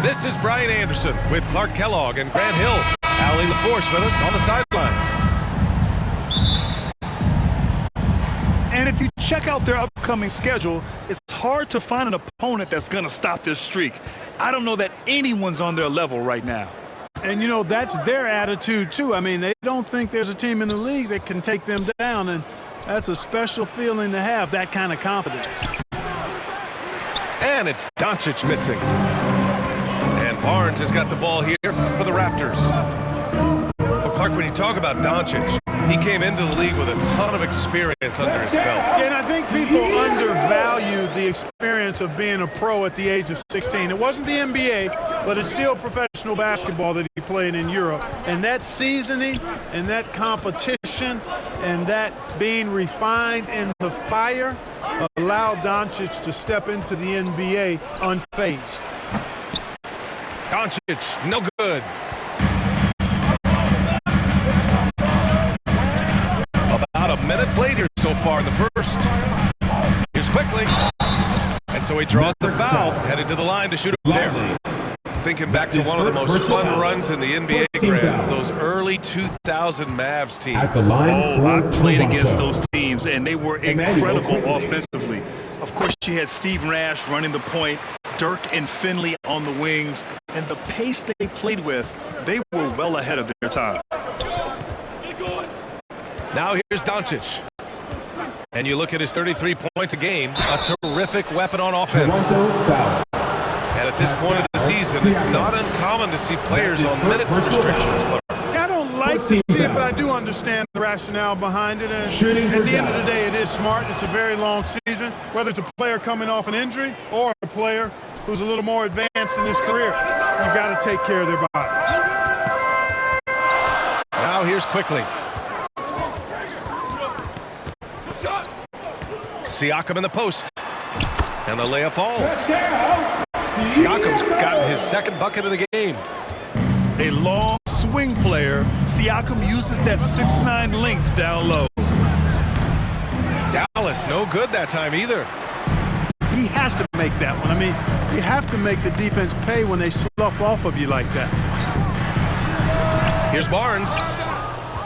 This is Brian Anderson with Clark Kellogg and Grant Hill. Allie LaForce with us on the sidelines. And if you check out their upcoming schedule, it's hard to find an opponent that's going to stop this streak. I don't know that anyone's on their level right now. And, you know, that's their attitude, too. I mean, they don't think there's a team in the league that can take them down, and that's a special feeling to have, that kind of confidence. And it's Doncic missing. And Barnes has got the ball here for the Raptors. Well, Clark, when you talk about Doncic, he came into the league with a ton of experience under his belt. And I think people undervalue the experience of being a pro at the age of 16. It wasn't the NBA, but it's still professional basketball that he played in Europe. And that seasoning and that competition and that being refined in the fire allowed Doncic to step into the NBA unfazed. Doncic, no good. About a minute played here so far in the first. Here's quickly. And so he draws the foul, headed to the line to shoot up there. Thinking back to one of the most fun runs in the NBA, Grant, those early 2000 Mavs teams. I played against those teams, and they were incredible offensively. Of course, you had Steve Nash running the point, Dirk and Finley on the wings, and the pace they played with, they were well ahead of their time. Now here's Doncic. And you look at his 33 points a game, a terrific weapon on offense. And at this point of the season, it's not uncommon to see players on minute restrictions. I don't like to see it, but I do understand the rationale behind it. And at the end of the day, it is smart. It's a very long season, whether it's a player coming off an injury or a player who's a little more advanced in his career. You've got to take care of their bodies. Now here's quickly. Siakam in the post. And the layup falls. Siakam's gotten his second bucket of the game. A long swing player. Siakam uses that 6'9" length down low. Dallas, no good that time either. He has to make that one. I mean, you have to make the defense pay when they slough off of you like that. Here's Barnes.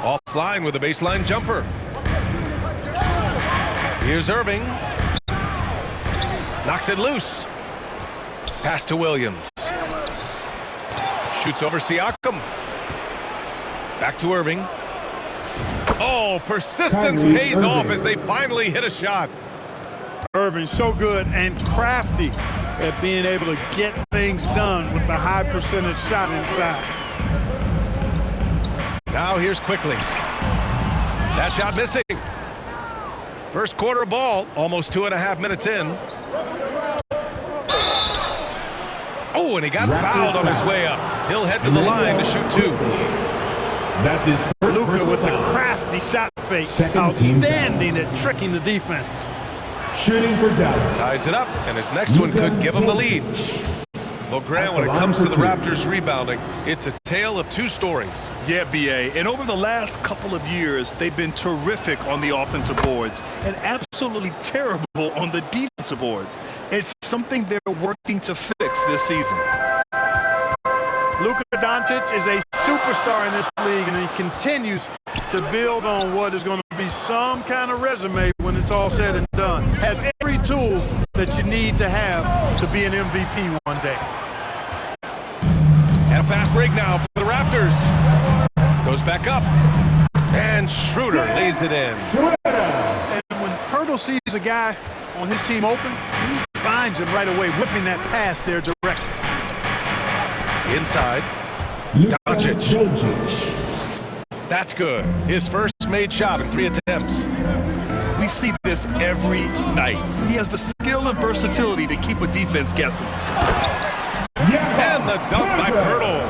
Offline with a baseline jumper. Here's Irving. Knocks it loose. Pass to Williams. Shoots over Siakam. Back to Irving. Oh, persistence pays off as they finally hit a shot. Irving so good and crafty at being able to get things done with the high percentage shot inside. Now here's quickly. That shot missing. First quarter ball, almost 2.5 minutes in. Oh, and he got fouled on his way up. He'll head to the line to shoot two. That's his first Luka with the foul. crafty shot fake. Outstanding at tricking the defense. Shooting for Dallas. Ties it up, and his next one could give him the lead. Well, Grant, when it comes to the Raptors rebounding, it's a tale of two stories. Yeah, B.A. And over the last couple of years, they've been terrific on the offensive boards and absolutely terrible on the defensive boards. It's something they're working to fix this season. Luka Doncic is a superstar in this league, and he continues to build on what is going to be some kind of resume when it's all said and done. Has every tool that you need to have to be an MVP one day. And a fast break now for the Raptors. Goes back up. And Schroeder lays it in. And when Pirtle sees a guy on his team open, he finds him right away, whipping that pass there directly. Inside. Doncic. That's good. His first made shot in 3 attempts. We see this every night. He has the skill and versatility to keep a defense guessing. And the dunk by Pirtle.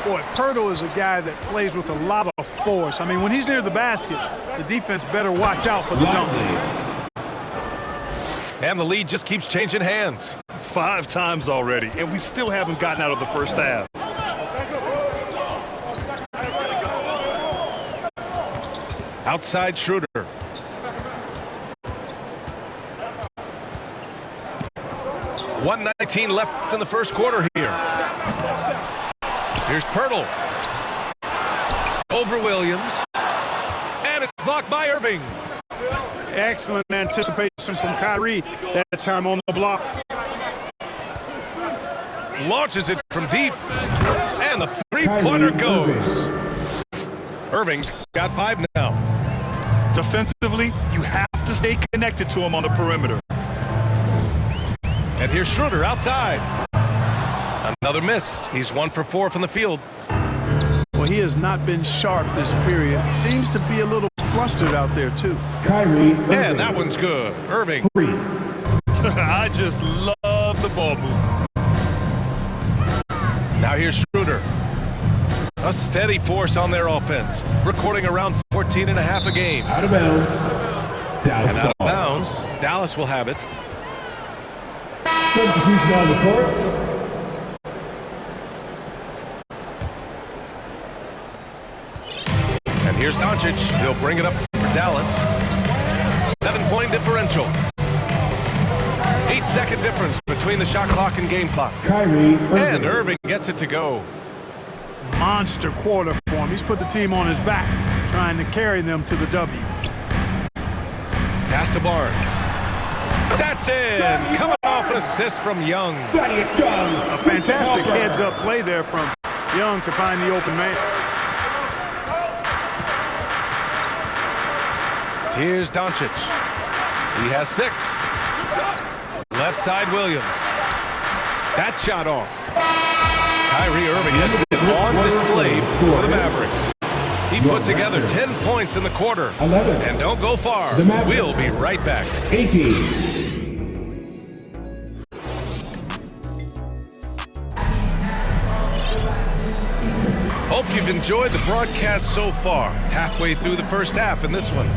Boy, Pirtle is a guy that plays with a lot of force. I mean, when he's near the basket, the defense better watch out for the dunk. And the lead just keeps changing hands. 5 times already, and we still haven't gotten out of the first half. Outside Schroeder. 1:19 left in the first quarter here. Here's Pirtle. Over Williams. And it's blocked by Irving. Excellent anticipation from Kyrie that time on the block. Launches it from deep. And the three-pointer goes. Irving's got 5 now. Defensively, you have to stay connected to him on the perimeter. And here's Schroeder outside. Another miss. He's 1 for 4 from the field. Well, he has not been sharp this period. Seems to be a little flustered out there, too. Kyrie Irving. And that one's good. Irving. 3. I just love the ball move. Now here's Schroeder. A steady force on their offense. Recording around 14.5 a game. Out of bounds. Dallas And out of ball. bounds. Dallas will have it. Substitution on the court. And here's Doncic. He'll bring it up for Dallas. 7-point differential. 8-second difference between the shot clock and game clock. Kyrie Irving. And Irving gets it to go. Monster quarter for him. He's put the team on his back, trying to carry them to the W. Pass to Barnes. That's in. Coming off an assist from Young. Thaddeus Young. A fantastic heads-up play there from Young to find the open man. Here's Doncic. He has 6. Left side Williams. That shot off. Kyrie Irving has been on display for the Mavericks. He put together 10 points in the quarter. 11. And don't go far. The Mavericks. We'll be right back. 18. Hope you've enjoyed the broadcast so far. Halfway through the first half in this one.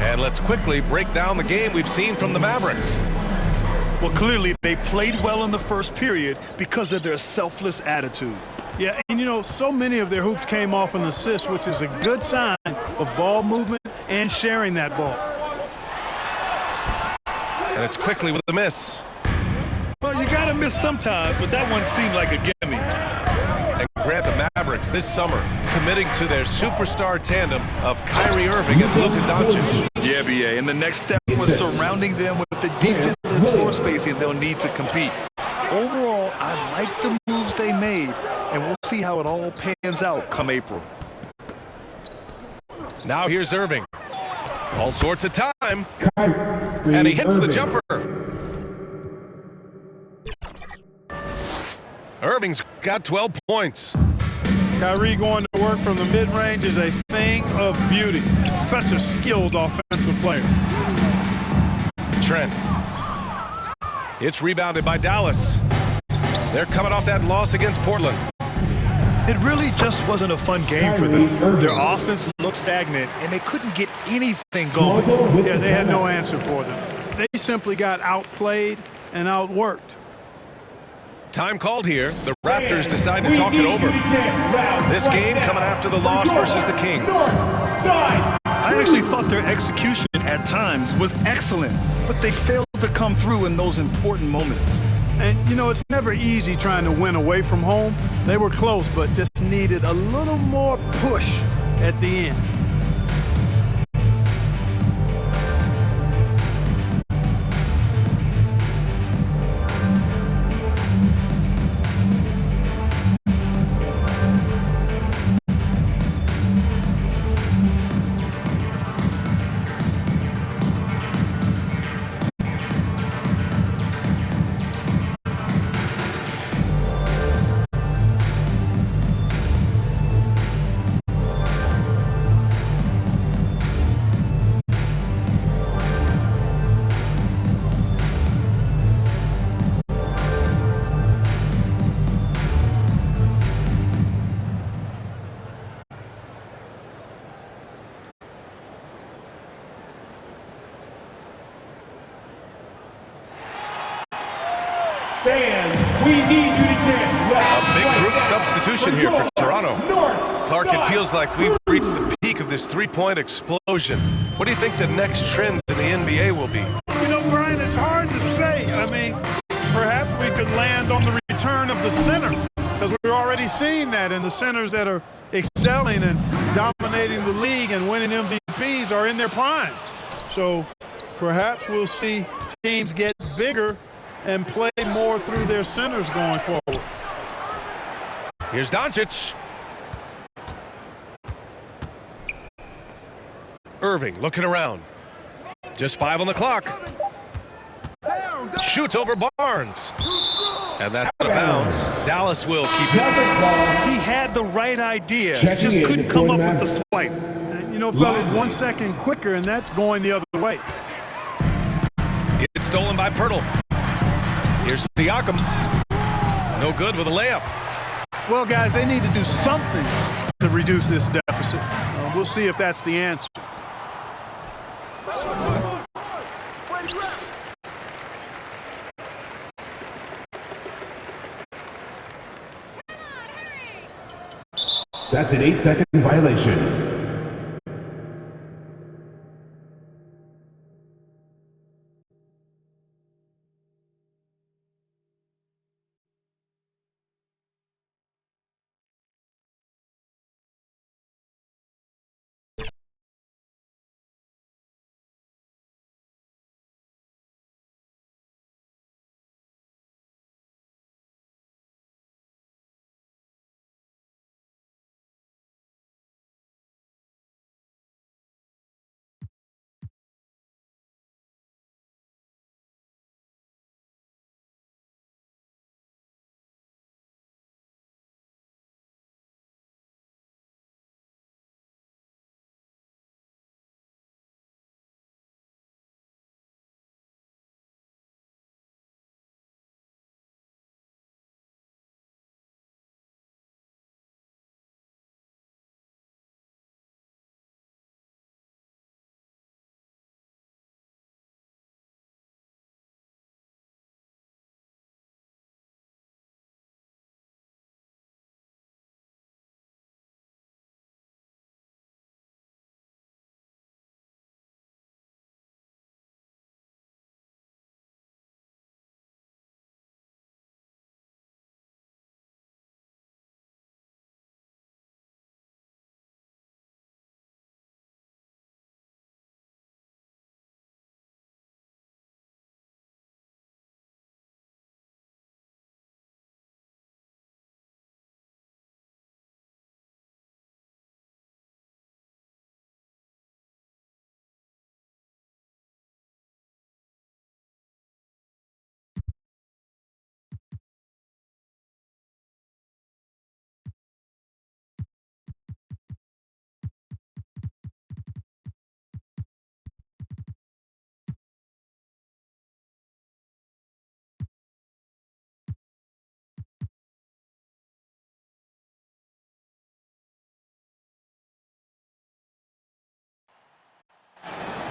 And let's quickly break down the game we've seen from the Mavericks. Well, clearly they played well in the first period because of their selfless attitude. Yeah, and you know, so many of their hoops came off an assist, which is a good sign of ball movement and sharing that ball. And it's quickly with the miss. Well, you got to miss sometimes, but that one seemed like a gimme. And grant the Mavericks this summer committing to their superstar tandem of Kyrie Irving and Luka Doncic. Yeah, BA, and the next step was surrounding them with the defensive floor spacing they'll need to compete. Overall, I like the moves they made, and we'll see how it all pans out come April. Now here's Irving. All sorts of time. Kyrie And he hits the Irving. jumper. Irving's got 12 points. Kyrie going to work from the mid-range is a thing of beauty. Such a skilled offensive player. Trent. It's rebounded by Dallas. They're coming off that loss against Portland. It really just wasn't a fun game for them. Their offense looked stagnant, and they couldn't get anything going. Toronto with Yeah, the they had no timeout. answer for them. They simply got outplayed and outworked. Time called here. The Raptors decide to talk it over. This game coming after the loss versus the Kings. I actually thought their execution at times was excellent, but they failed to come through in those important moments. And, you know, it's never easy trying to win away from home. They were close, but just needed a little more push at the end. Fans, we need you to get left. A big group substitution here for Toronto. North, Clark, it south. feels like we've reached the peak of this three-point explosion. What do you think the next trend in the NBA will be? You know, Brian, it's hard to say. I mean, perhaps on the return of the center, because we're already seeing that, and the centers that are excelling and dominating the league and winning MVPs are in their prime. So perhaps we'll see teams get bigger and play more through their centers going forward. Here's Doncic. Irving looking around. Just 5 on the clock. Shoots over Barnes. And that's out of bounds. Dallas will keep it. He had the right idea. He just couldn't come up with the swipe. And, you know, fellas, 1 second quicker, and that's going the other way. It's stolen by Pirtle. Here's Siakam. No good with a layup. Well, guys, they need to do something to reduce this deficit. We'll see if that's the answer. That's an 8-second violation.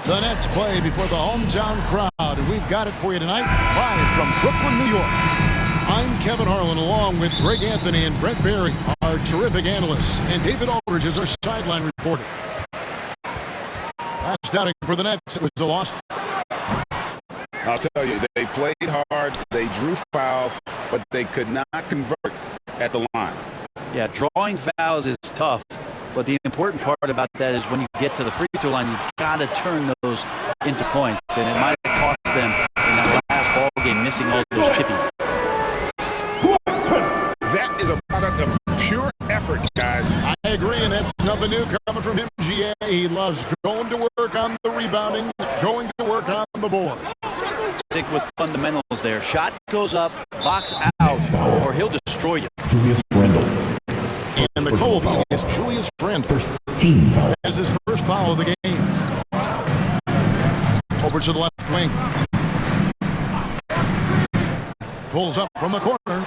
The Nets play before the hometown crowd, and we've got it for you tonight, live from Brooklyn, New York. I'm Kevin Harlan, along with Greg Anthony and Brent Barry, our terrific analysts, and David Aldridge is our sideline reporter. Last outing for the Nets, it was a loss. I'll tell you, they played hard, they drew fouls, but they could not convert at the line. Yeah, drawing fouls is tough, but the important part about that is when you get to the free throw line, you've got to turn those into points, and it might have cost them in that last ball game, missing all those chippies. That is a product of pure effort, guys. I agree, and that's nothing new coming from him, GA. He loves going to work on the rebounding, going to work on the board. Stick with fundamentals there. Shot goes up, box out, or he'll destroy you. Julius Randle. And the Cole foul is Julius Randle. Team foul. That's his first foul of the game. Over to the left wing. Pulls up from the corner.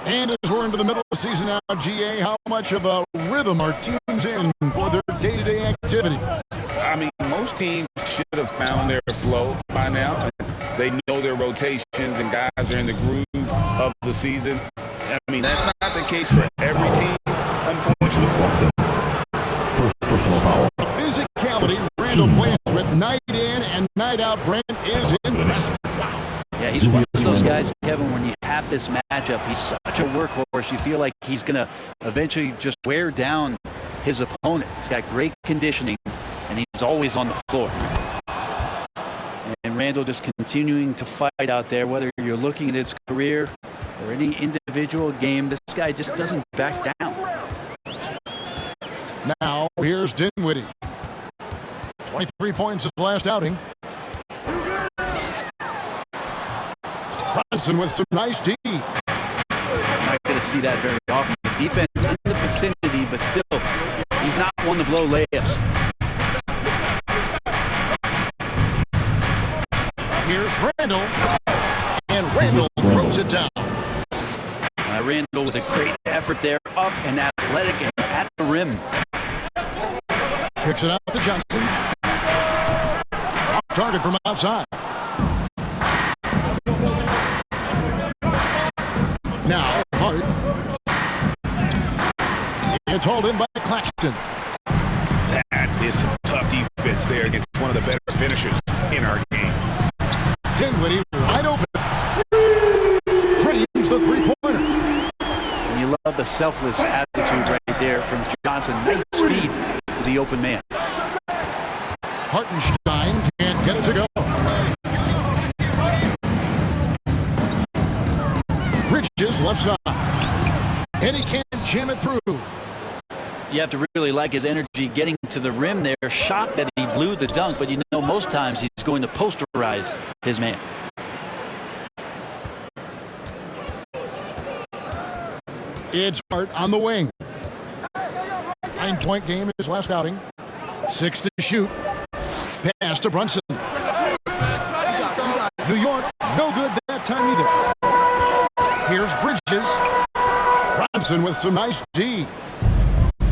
And as we're into the middle of the season now, GA, how much of a rhythm are teams in for their day-to-day activity? I mean, most teams should have found their flow by now. They know their rotations and guys are in the groove of the season. I mean, that's not the case for every team, unfortunately. First personal foul. Physicality Randle plays with night in and night out. Brent is impressive. Yeah, he's one of those guys, Kevin, when you have got this matchup. He's such a workhorse. You feel like he's going to eventually just wear down his opponent. He's got great conditioning, and he's always on the floor. And Randall just continuing to fight out there, whether you're looking at his career or any individual game. This guy just doesn't back down. Now, here's Dinwiddie. 23 points his last outing. Brunson with some nice D. Not going to see that very often. The defense in the vicinity, but still, he's not one to blow layups. Here's Randall. And Randall throws it down. Randall with a great effort there, up and athletic and at the rim. Kicks it out to Johnson. Off target from outside. Now, Hart. It's hauled in by Claxton. That is some tough defense there against one of the better finishers in our game. Dinwiddie wide open. Drains the three-pointer. And you love the selfless attitude right there from Johnson. Nice feed to the open man. Hartenstein can't get it to go. Bridges left side. And he can't jam it through. You have to really like his energy getting to the rim there. Shocked that he blew the dunk, but you know most times he's going to posterize his man. It's Hart on the wing. 9-point game in his last outing. 6 to shoot. Pass to Brunson. New York, no good that time either. Here's Bridges. Brunson with some nice D.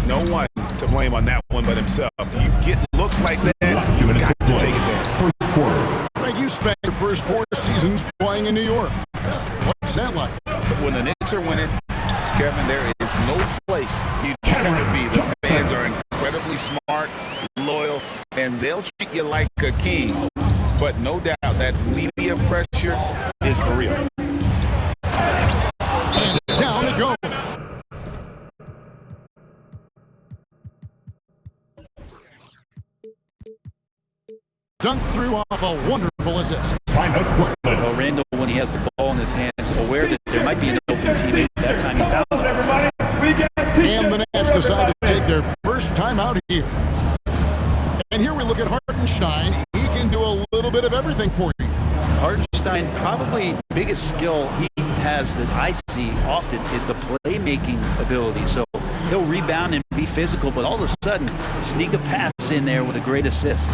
No one to blame on that one but himself. You get looks like that, you've got to take it down. Greg, you spent your first 4 seasons playing in New York. What's that like? When the Knicks are winning, Kevin, there is no place you'd rather be. The fans are incredibly smart, loyal, and they'll treat you like a king. But no doubt that media pressure is for real. And down it goes. Dunk through off a wonderful assist. Well, Randall, when he has the ball in his hands, aware that there might be an open teammate. That time he found him. And the Nets decide to take their first time out here. And here we look at Hartenstein. He can do a little bit of everything for you. Hartenstein, probably the biggest skill he has that I see often is the playmaking ability. So he'll rebound and be physical, but all of a sudden sneak a pass in there with a great assist.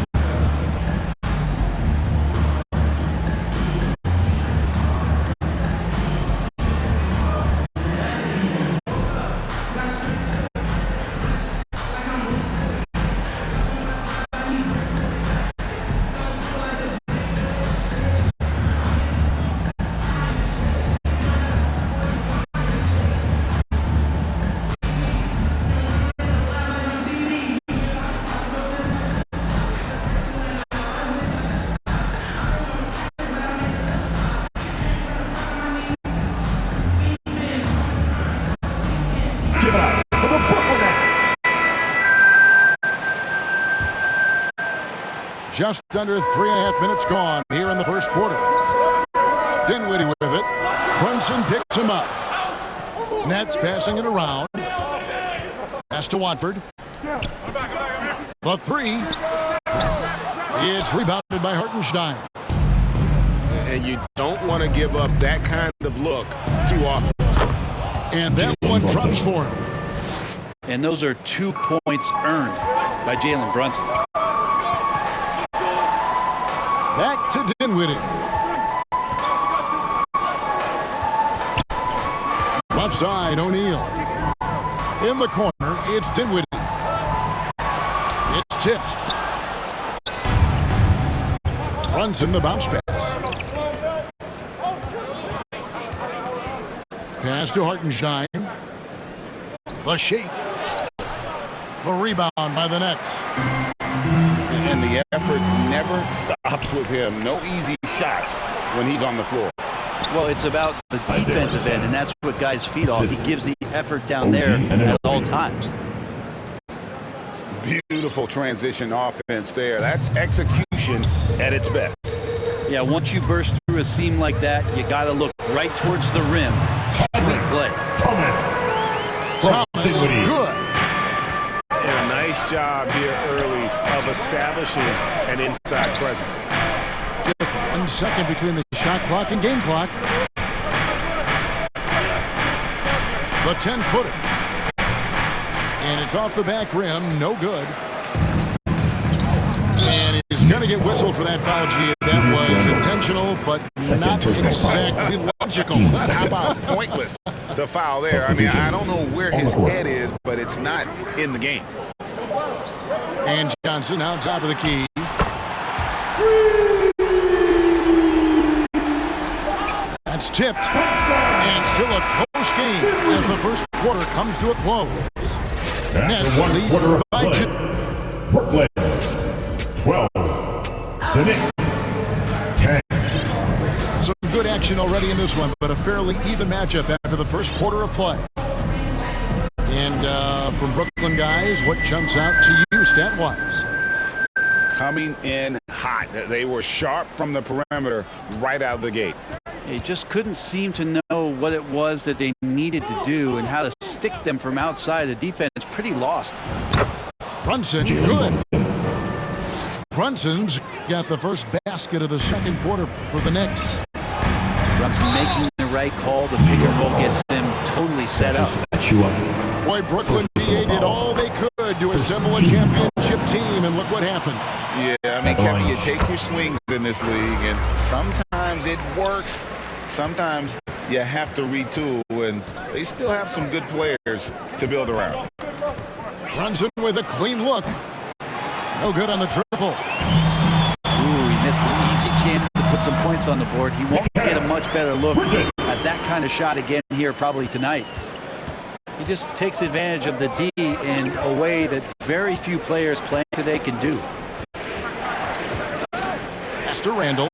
Just under 3.5 minutes gone here in the first quarter. Dinwiddie with it. Brunson picks him up. Nets passing it around. Pass to Watford. The three. It's rebounded by Hartenstein. And you don't want to give up that kind of look too often. And that one drops for him. And those are 2 points earned by Jalen Brunson. Back to Dinwiddie. Left side, O'Neal. In the corner, it's Dinwiddie. It's tipped. Brunson, the bounce pass. Pass to Hartenstein. The shake. The rebound by the Nets. And the effort never stops with him. No easy shots when he's on the floor. Well, it's about the defensive end, and that's what guys feed off. He gives the effort down there at all times. Beautiful transition offense there. That's execution at its best. Yeah, once you burst through a seam like that, you got to look right towards the rim. Sweet play. Thomas, good. And a nice job here early of establishing an inside presence. Just 1 second between the shot clock and game clock. The 10-footer. And it's off the back rim, no good. And he's going to get whistled for that foul, G. That was intentional, but not exactly logical. How about pointless to foul there? I mean, I don't know where his head is, but it's not in the game. And Johnson now top of the key. That's tipped. And still a close game as the first quarter comes to a close. Nets lead by 2. Brooklyn 12. The Knicks 10. Some good action already in this one, but a fairly even matchup after the first quarter of play. And from Brooklyn guys, what jumps out to you stat-wise? Coming in hot. They were sharp from the perimeter right out of the gate. He just couldn't seem to know what it was that they needed to do and how to stick them from outside. The defense pretty lost. Brunson, good. Brunson's got the first basket of the second quarter for the Knicks. Brunson making the right call. The pick and roll gets them totally set up. Boy, Brooklyn BA did all they could to assemble a championship team, and look what happened. Yeah, I mean, Kevin, you take your swings in this league, and sometimes it works. Sometimes you have to retool, and they still have some good players to build around. Brunson with a clean look. No good on the triple. Ooh, he missed an easy chance to put some points on the board. He won't get a much better look at that kind of shot again here probably tonight. He just takes advantage of the D in a way that very few players playing today can do. Pass to Randall.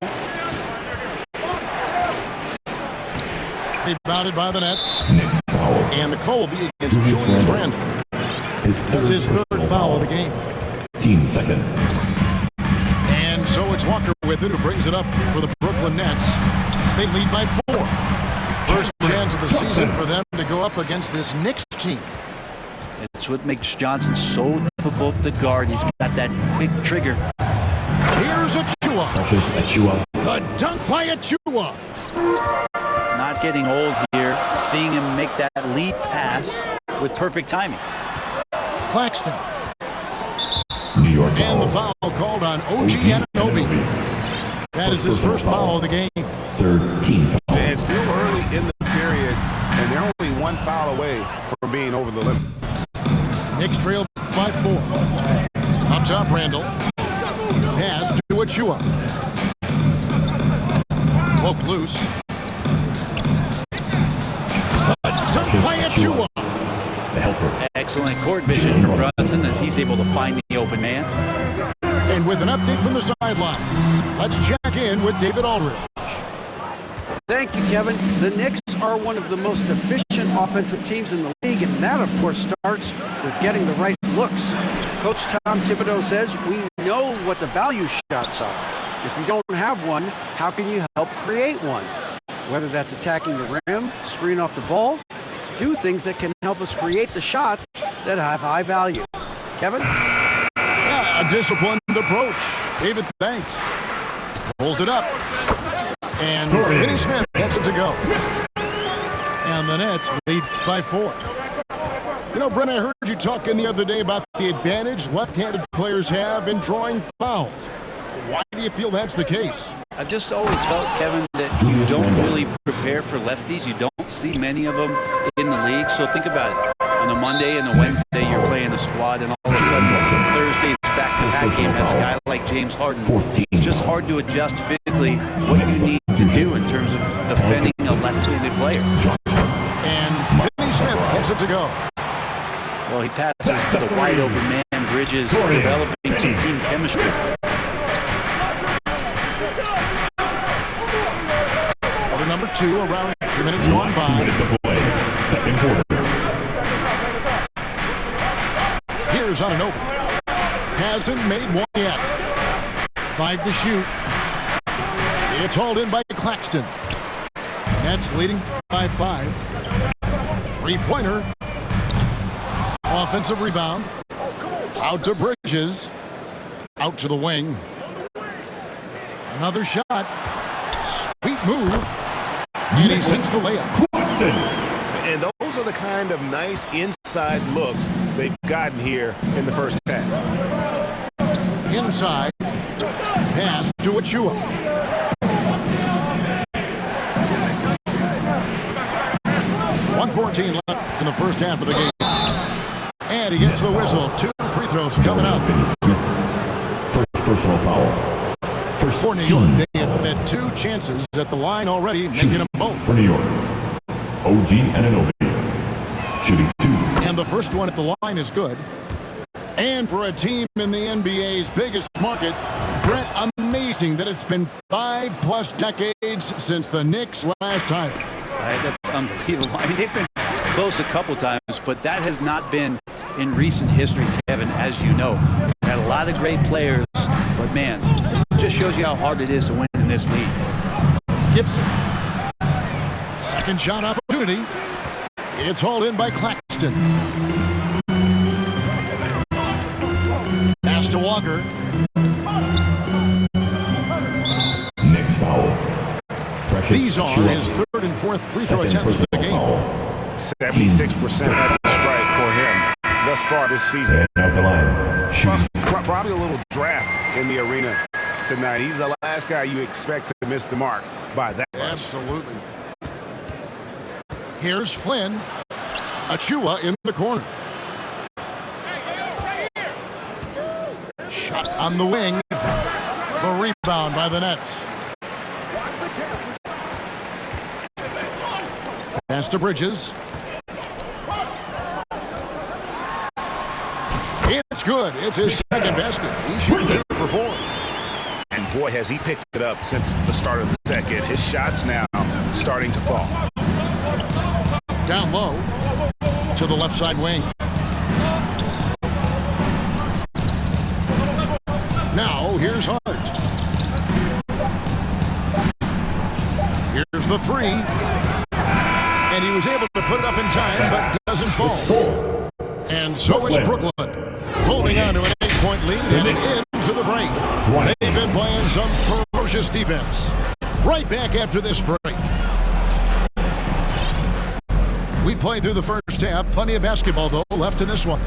Rebounded by the Nets. And the call will be against Julius Randle. That's his third foul of the game. Team second. And so it's Walker with it who brings it up for the Brooklyn Nets. They lead by 4. First chance of the season for them to go up against this Knicks team. It's what makes Johnson so difficult to guard. He's got that quick trigger. Here's Achua. The dunk by Achua. Not getting old here. Seeing him make that lead pass with perfect timing. Claxton. New York And the foul called on OG Anunoby. That is his first foul of the game. 13 foul. And still early in the period, and they're only 1 foul away from being over the limit. Knicks trail by 4. Up top, Randall. Pass to Achua. Cloak loose. Dunk by Achua. The helper. Excellent court vision from Brunson as he's able to find the open man. And with an update from the sidelines, let's check in with David Aldridge. Thank you, Kevin. The Knicks are one of the most efficient offensive teams in the league, and that, of course, starts with getting the right looks. Coach Tom Thibodeau says we know what the value shots are. If you don't have one, how can you help create one? Whether that's attacking the rim, screen off the ball, do things that can help us create the shots that have high value. Kevin? Yeah, a disciplined approach. David, thanks. Pulls it up. And Finney Smith gets it to go. And the Nets lead by 4. You know, Brent, I heard you talking the other day about the advantage left-handed players have in drawing fouls. Why do you feel that's the case? I've just always felt, Kevin, that you don't really prepare for lefties. You don't see many of them in the league. So think about it. On a Monday and a Wednesday, you're playing a squad, and all of a sudden, Thursday's back-to-back game has a guy like James Harden. It's just hard to adjust physically what you need to do in terms of defending a left-handed player. And Finney Smith gets it to go. Well, he passes to the wide-open man. Bridges developing some team chemistry. Number 2, around 3 minutes gone by. To play. Second quarter. Here's on an open. Hasn't made one yet. 5 to shoot. It's hauled in by Claxton. Nets leading by 5. 3-pointer. Offensive rebound. Out to Bridges. Out to the wing. Another shot. Sweet move. And he sends the layup. And those are the kind of nice inside looks they've gotten here in the first half. Inside. Pass to Achua. .114 left in the first half of the game. And he gets the whistle. 2 free throws coming up. First personal foul. For New York, they have had 2 chances at the line already, making them both. For New York, OG Anunoby, shooting 2. And the first one at the line is good. And for a team in the NBA's biggest market, Brett, amazing that it's been 5+ decades since the Knicks' last title. That's unbelievable. I mean, they've been close a couple times, but that has not been in recent history, Kevin, as you know. We've had a lot of great players, but man, it just shows you how hard it is to win in this league. Gibson. Second shot opportunity. It's hauled in by Claxton. Pass to Walker. Next foul. Precious These are his 3rd and 4th free throw attempts of the game. 76% at the strike for him thus far this season. And out the line. Shooting. Probably a little draft in the arena tonight. He's the last guy you expect to miss the mark by that much. Absolutely. Here's Flynn. Achua in the corner. Shot on the wing. The rebound by the Nets. Pass to Bridges. It's good. It's his second basket. He's shooting 2 for 4. And boy, has he picked it up since the start of the second. His shots now starting to fall. Down low to the left side wing. Now here's Hart. Here's the 3. And he was able to put it up in time, but doesn't fall. And so is Brooklyn, holding on to an 8-point lead and into the break. They've been playing some ferocious defense. Right back after this break. We played through the first half. Plenty of basketball, though, left in this one.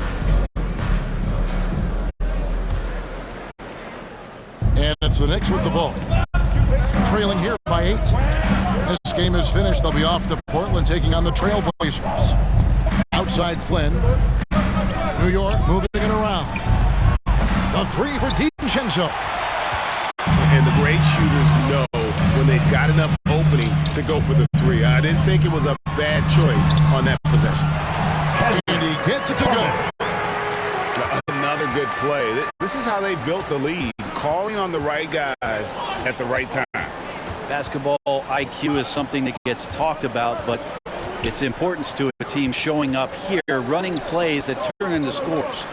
And it's the Knicks with the ball. Trailing here by 8. This game is finished. They'll be off to Portland, taking on the Trailblazers. Outside Flynn. New York moving it around. The 3 for DiVincenzo. And the great shooters know when they've got enough opening to go for the 3. I didn't think it was a bad choice on that possession. And he gets it to go. Another good play. This is how they built the lead, calling on the right guys at the right time. Basketball IQ is something that gets talked about, but its importance to a team showing up here, running plays that turn into scores.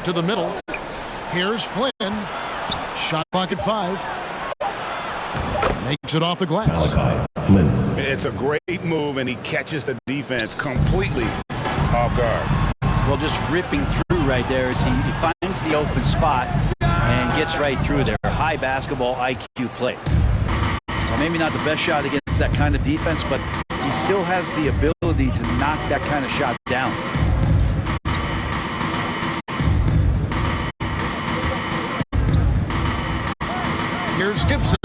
To the middle. Here's Flynn. Shot clock at 5. Makes it off the glass. Flynn. It's a great move, and he catches the defense completely off guard. Well, just ripping through right there as he finds the open spot and gets right through there. High basketball IQ play. Well, maybe not the best shot against that kind of defense, but he still has the ability to knock that kind of shot down. Here's Gibson.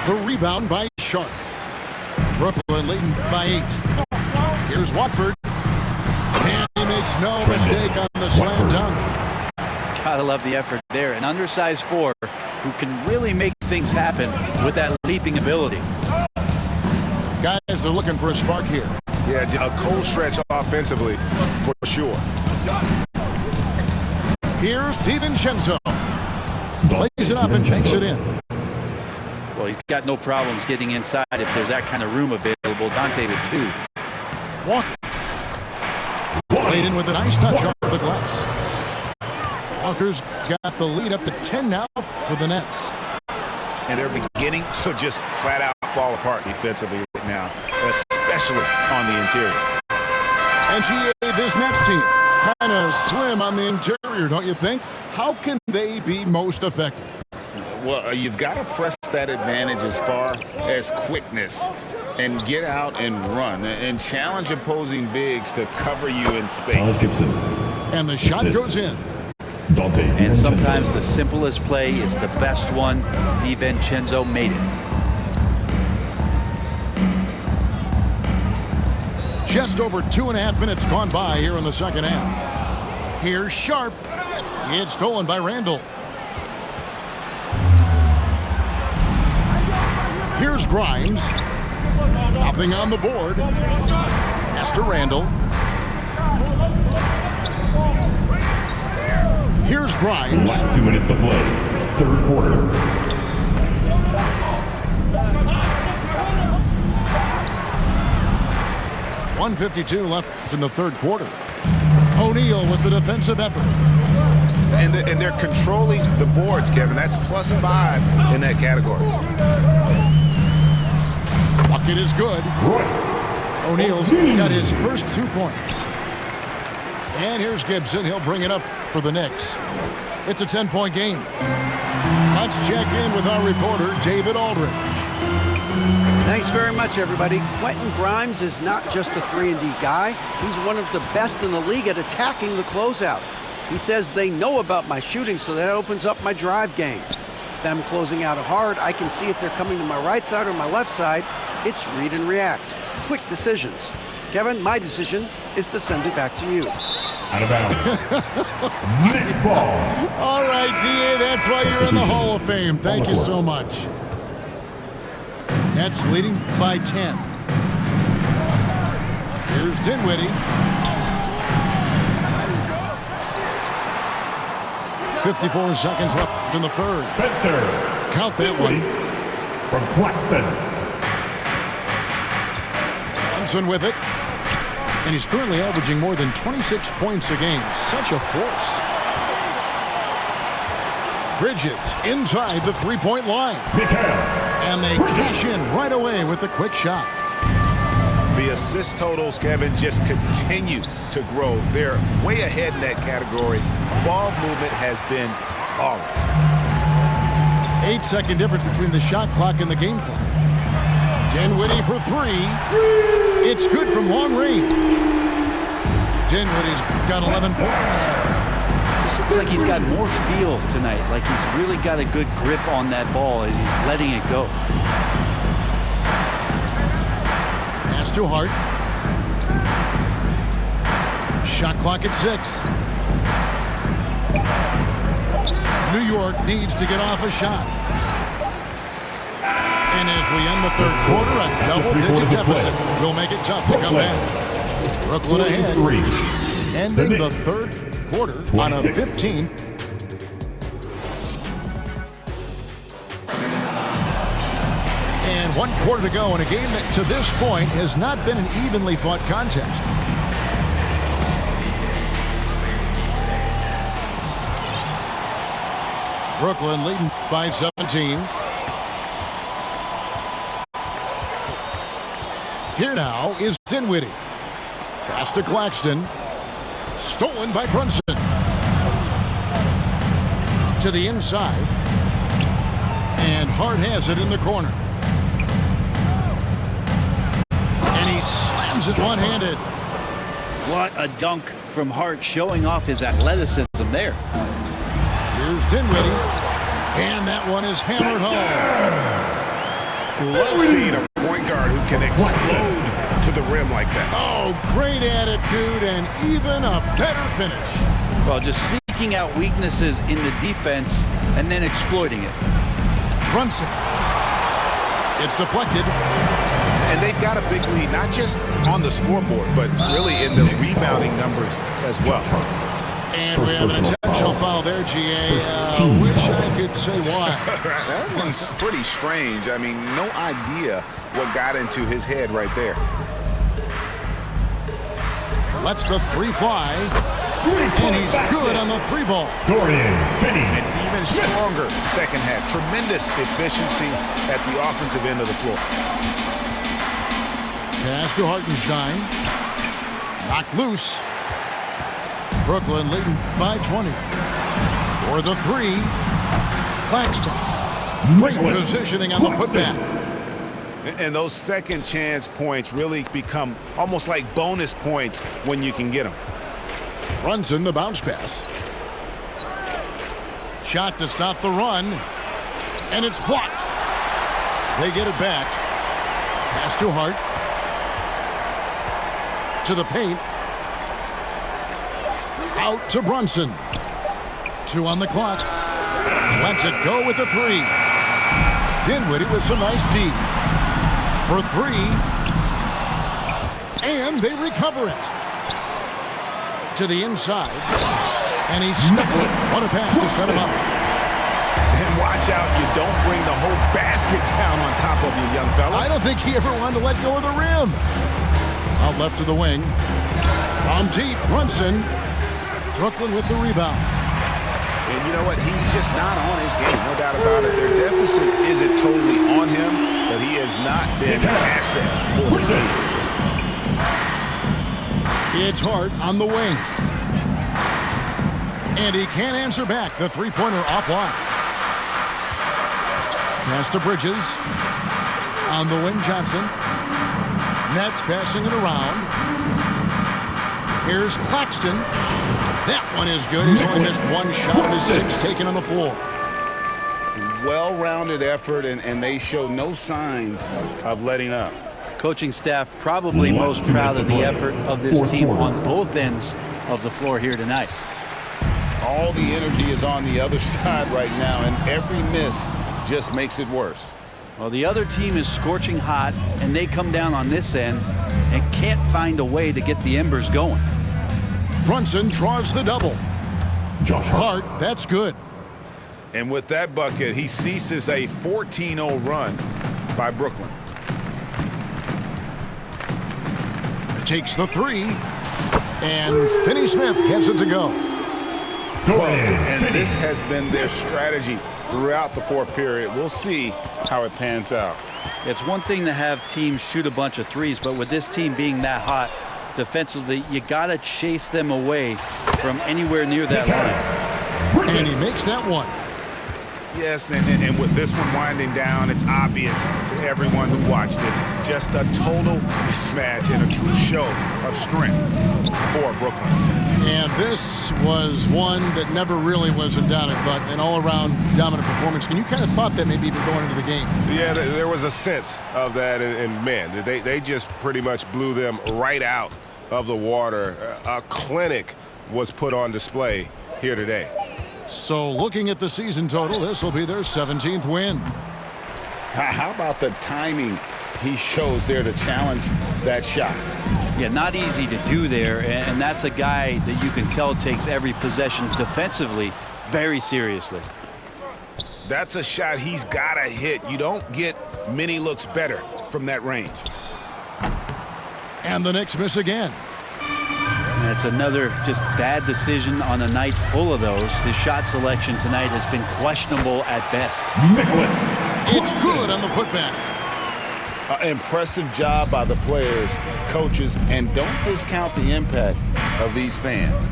The rebound by Sharp. Brooklyn leading by 8. Here's Watford. And he makes no mistake on the slam dunk. Gotta love the effort there. An undersized 4 who can really make things happen with that leaping ability. Guys are looking for a spark here. Yeah, a cold stretch offensively for sure. Here's DiVincenzo. Plays it up and makes it in. Well, he's got no problems getting inside if there's that kind of room available. Dante with 2. Walker. Played in with a nice touch off the glass. Walker's got the lead up to 10 now for the Nets. And they're beginning to just flat out fall apart defensively right now, especially on the interior. NCAA, this Nets team, kind of slim on the interior, don't you think? How can they be most effective? Well, you've got to press that advantage as far as quickness and get out and run and challenge opposing bigs to cover you in space. And the shot goes in. And sometimes the simplest play is the best one. DiVincenzo made it. Just over 2.5 minutes gone by here in the second half. Here's Sharp. It's stolen by Randall. Here's Grimes. Nothing on the board. Pass to Randall. Here's Grimes. Last 2 minutes to play. Third quarter. .152 left in the third quarter. O'Neal with the defensive effort. And they're controlling the boards, Kevin. That's +5 in that category. Bucket is good. O'Neal's got his first 2 points. And here's Gibson. He'll bring it up for the Knicks. It's a 10-point game. Let's check in with our reporter, David Aldridge. Thanks very much, everybody. Quentin Grimes is not just a 3-and-D guy. He's one of the best in the league at attacking the closeout. He says they know about my shooting, so that opens up my drive game. If I'm closing out hard, I can see if they're coming to my right side or my left side. It's read and react. Quick decisions. Kevin, my decision is to send it back to you. Out of bounds. Next ball. All right, D.A., that's why you're in the Hall of Fame. Thank you so much. Nets leading by 10. Here's Dinwiddie. 54 seconds left in the third. Spencer. Count that one. From Claxton. Thompson with it. And he's currently averaging more than 26 points a game. Such a force. Bridges inside the three-point line. And they cash in right away with the quick shot. The assist totals, Kevin, just continue to grow. They're way ahead in that category. Ball movement has been flawless. 8-second difference between the shot clock and the game clock. Dinwiddie for 3. It's good from long range. Dinwiddie's got 11 points. This looks like he's got more feel tonight. Like he's really got a good grip on that ball as he's letting it go. Pass to Hart. Shot clock at 6. New York needs to get off a shot. And as we end the third quarter, a double-digit deficit will make it tough to come back. Brooklyn ahead, ending the third quarter on a 15. And 1 quarter to go in a game that to this point has not been an evenly fought contest. Brooklyn leading by 17. Here now is Dinwiddie. Pass to Claxton. Stolen by Brunson. To the inside. And Hart has it in the corner. And he slams it one-handed. What a dunk from Hart, showing off his athleticism there. Here's Dinwiddie. And that one is hammered home. Love seeing a point guard who can explode to the rim like that. Oh, great attitude and even a better finish. Well, just seeking out weaknesses in the defense and then exploiting it. Brunson. It's deflected. And they've got a big lead, not just on the scoreboard, but really in the rebounding numbers as well. And we have an attack Intentional foul there, GA. Wish I could say why. That one's pretty strange. I mean, no idea what got into his head right there. Lets the three fly. And he's good on the three ball. Dorian Finney. An even stronger second half. Tremendous efficiency at the offensive end of the floor. Pass to Hartenstein. Knocked loose. Brooklyn leading by 20. For the three, Claxton. Great positioning on the putback. And those second chance points really become almost like bonus points when you can get them. Brunson, the bounce pass. Shot to stop the run. And it's blocked. They get it back. Pass to Hart. To the paint. Out to Brunson. 2 on the clock. Lets it go with the three. Dinwiddie with some nice D. For 3. And they recover it. To the inside. And he stuffs it. What a pass to set him up. And watch out, you don't bring the whole basket down on top of you, young fella. I don't think he ever wanted to let go of the rim. Out left to the wing. On deep, Brunson. Brooklyn with the rebound. And you know what? He's just not on his game, no doubt about it. Their deficit isn't totally on him, but he has not been an asset for his team. It's Hart on the wing. And he can't answer back. The three-pointer offline. Pass to Bridges. On the wing, Johnson. Nets passing it around. Here's Claxton. That one is good. He's only missed one shot of his 6 taken on the floor. Well-rounded effort, and they show no signs of letting up. Coaching staff probably most proud of the effort of this team on both ends of the floor here tonight. All the energy is on the other side right now, and every miss just makes it worse. Well, the other team is scorching hot, and they come down on this end and can't find a way to get the embers going. Brunson draws the double. Josh Hart. Hart, that's good. And with that bucket, he ceases a 14-0 run by Brooklyn. Takes the three. And Finney-Smith gets it to go. And this has been their strategy throughout the fourth period. We'll see how it pans out. It's one thing to have teams shoot a bunch of threes, but with this team being that hot defensively, you got to chase them away from anywhere near that line. And he makes that one. Yes, and with this one winding down, it's obvious to everyone who watched it. Just a total mismatch and a true show of strength for Brooklyn. And this was one that never really was in doubt, I thought, an all-around dominant performance. And you kind of thought that maybe even going into the game. Yeah, there was a sense of that, and man, they just pretty much blew them right out of the water. A clinic was put on display here today. So looking at the season total, this will be their 17th win. How about the timing he shows there to challenge that shot? Yeah, not easy to do there, and that's a guy that you can tell takes every possession defensively very seriously. That's a shot he's got to hit. You don't get many looks better from that range. And the Knicks miss again. That's another just bad decision on a night full of those. His shot selection tonight has been questionable at best. It's good on the putback. Impressive job by the players, coaches, and don't discount the impact of these fans.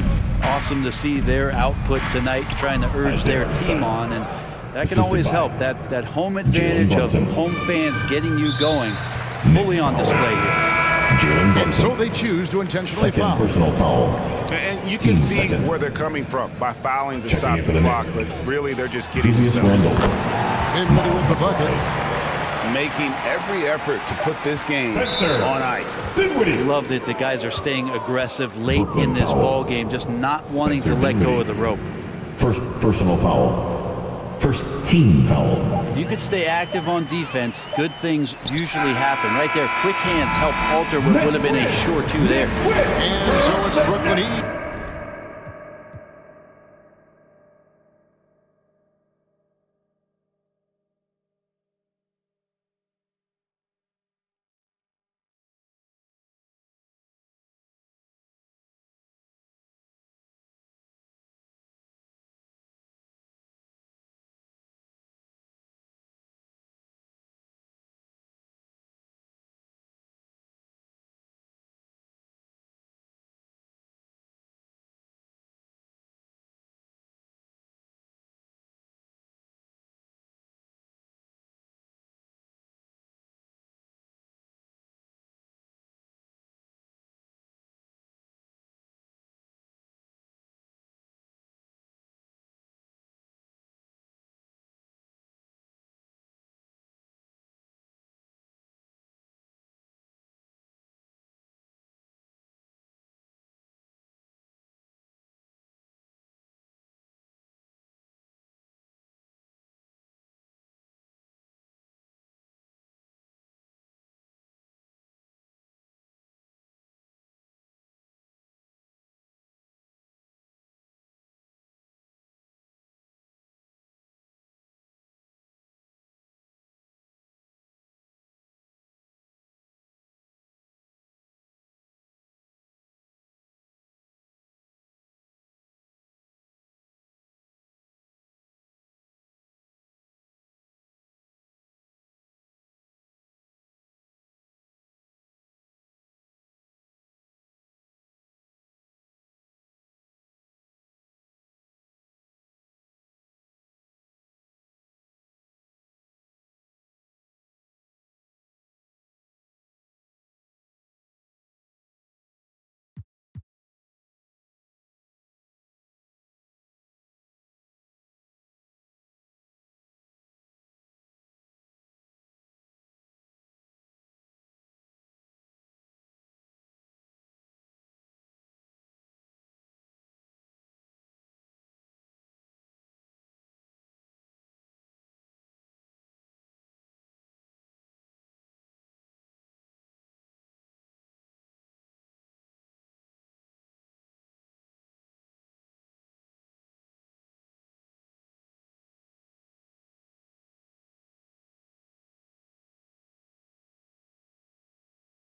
Awesome to see their output tonight, trying to urge their team on, and that can always help. That home advantage of home fans getting you going fully on display here. And so they choose to intentionally foul. Personal foul. And you can see where they're coming from by fouling to stop the clock, but really they're just getting themselves. Dinwiddie with the bucket. Making every effort to put this game on ice. We love that the guys are staying aggressive late in this ball game, just not wanting to let go of the rope. First personal foul. First team foul. If you could stay active on defense, good things usually happen. Right there, quick hands helped alter what would have been a sure two there. And so it's Brooklyn E.